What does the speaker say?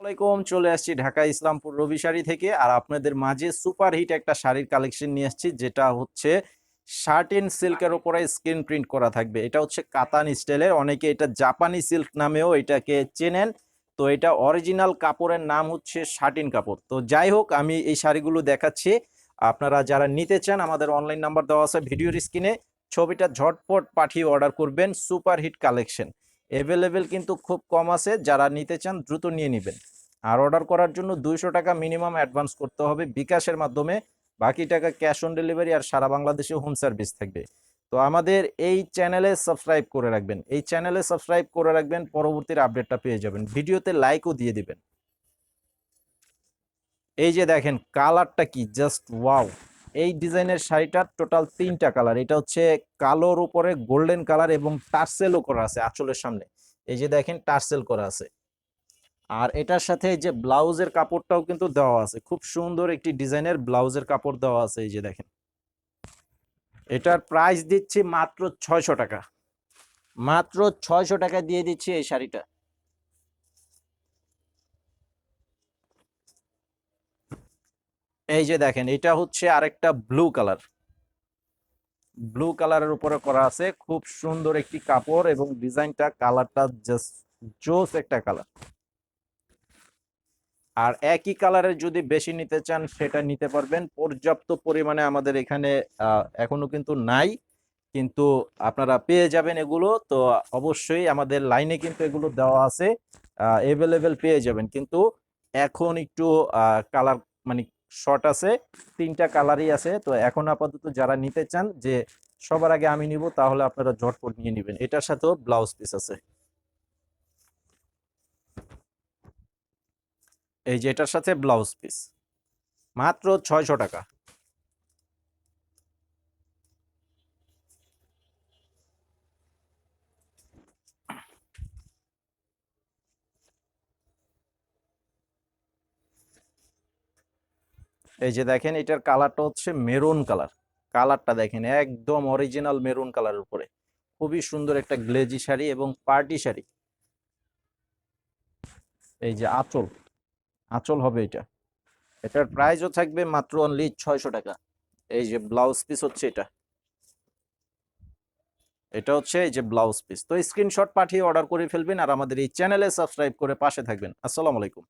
আসসালামাইকুম, চলে আসছি ঢাকা ইসলামপুর রবি শাড়ি থেকে। আর আপনাদের মাঝে সুপার হিট একটা শাড়ির কালেকশন নিয়ে আসছি, যেটা হচ্ছে শার্টিন সিল্কের উপরে স্ক্রিন প্রিন্ট করা থাকবে। এটা হচ্ছে কাতান স্টাইলের, অনেকে এটা জাপানি সিল্ক নামেও এটাকে চেনেন। তো এটা অরিজিনাল কাপড়ের নাম হচ্ছে শার্টিন কাপড়। তো যাই হোক, আমি এই শাড়িগুলো দেখাচ্ছি। আপনারা যারা নিতে চান, আমাদের অনলাইন নাম্বার দেওয়া আছে ভিডিওর স্ক্রিনে, ছবিটা ঝটপট পাঠিয়ে অর্ডার করবেন। সুপার হিট কালেকশন এভেলেবেল কিন্তু খুব কম আছে, যারা নিতে চান দ্রুত নিয়ে নেবেন। আর অর্ডার করার জন্য 200 টাকা মিনিমাম অ্যাডভান্স করতে হবে বিকাশের মাধ্যমে, বাকি টাকা ক্যাশ অন ডেলিভারি, আর সারা বাংলাদেশে হোম সার্ভিস থাকবে। তো আমাদের এই চ্যানেলে সাবস্ক্রাইব করে রাখবেন, পরবর্তীর আপডেটটা পেয়ে যাবেন। ভিডিওতে লাইকও দিয়ে দিবেন। এই যে দেখেন কালারটা কি, জাস্ট ওয়াও! এই ডিজাইনের শাড়িটার টোটাল 3টা কালার। এটা হচ্ছে কালোর উপরে গোল্ডেন কালার এবং টার্সেলও করা আছে আঁচলের সামনে। এই যে দেখেন টার্সেল করা আছে। আর এটার সাথে এই যে ব্লাউজের কাপড়টাও কিন্তু দেওয়া আছে, খুব সুন্দর একটি ডিজাইনের ব্লাউজের কাপড় দেওয়া আছে। এই যে দেখেন, এটার প্রাইস দিচ্ছি মাত্র 600 টাকা। মাত্র 600 টাকা দিয়ে দিচ্ছি এই শাড়িটা। এই যে দেখেন, এটা হচ্ছে আরেকটা ব্লু কালার। ব্লু কালারের উপরে করা আছে, খুব সুন্দর একটি কাপড় এবং ডিজাইনটা, কালারটা জাস্ট জোস একটা কালার। আর একই কালারের যদি বেশি নিতে চান সেটা নিতে পারবেন, পর্যাপ্ত পরিমাণে আমাদের এখানে এখনো কিন্তু নাই, কিন্তু আপনারা পেয়ে যাবেন এগুলো। তো অবশ্যই আমাদের লাইনে কিন্তু এগুলো দেওয়া আছে, এভেলেবেল পেয়ে যাবেন। কিন্তু এখন একটু কালার মানে শর্ট আছে, 3টা কালারই আছে। তো এখন আপাতত যারা নিতে চান যে সবার আগে আমি নিব, তাহলে আপনারা ঝটপট নিয়ে নেবেন। এটার সাথেও ব্লাউজ পিস আছে। এই যে এটার সাথে ব্লাউজ পিস, মাত্র 600 টাকা। এই যে দেখেন, এটার কালারটা হচ্ছে মেরুন কালার। কালারটা দেখেন, একদম অরিজিনাল মেরুন কালারের উপরে খুবই সুন্দর একটা গ্লেজি শাড়ি এবং পার্টি শাড়ি। এই যে আঁচল, আঁচল হবে এটা। এটার প্রাইসও থাকবে মাত্র অনলি 600 টাকা। এই যে ব্লাউজ পিস হচ্ছে এটা, এটা হচ্ছে এই যে ব্লাউজ পিস। তো স্ক্রিনশট পাঠিয়ে অর্ডার করে ফেলবেন, আর আমাদের এই চ্যানেলে সাবস্ক্রাইব করে পাশে থাকবেন। আসসালামু আলাইকুম।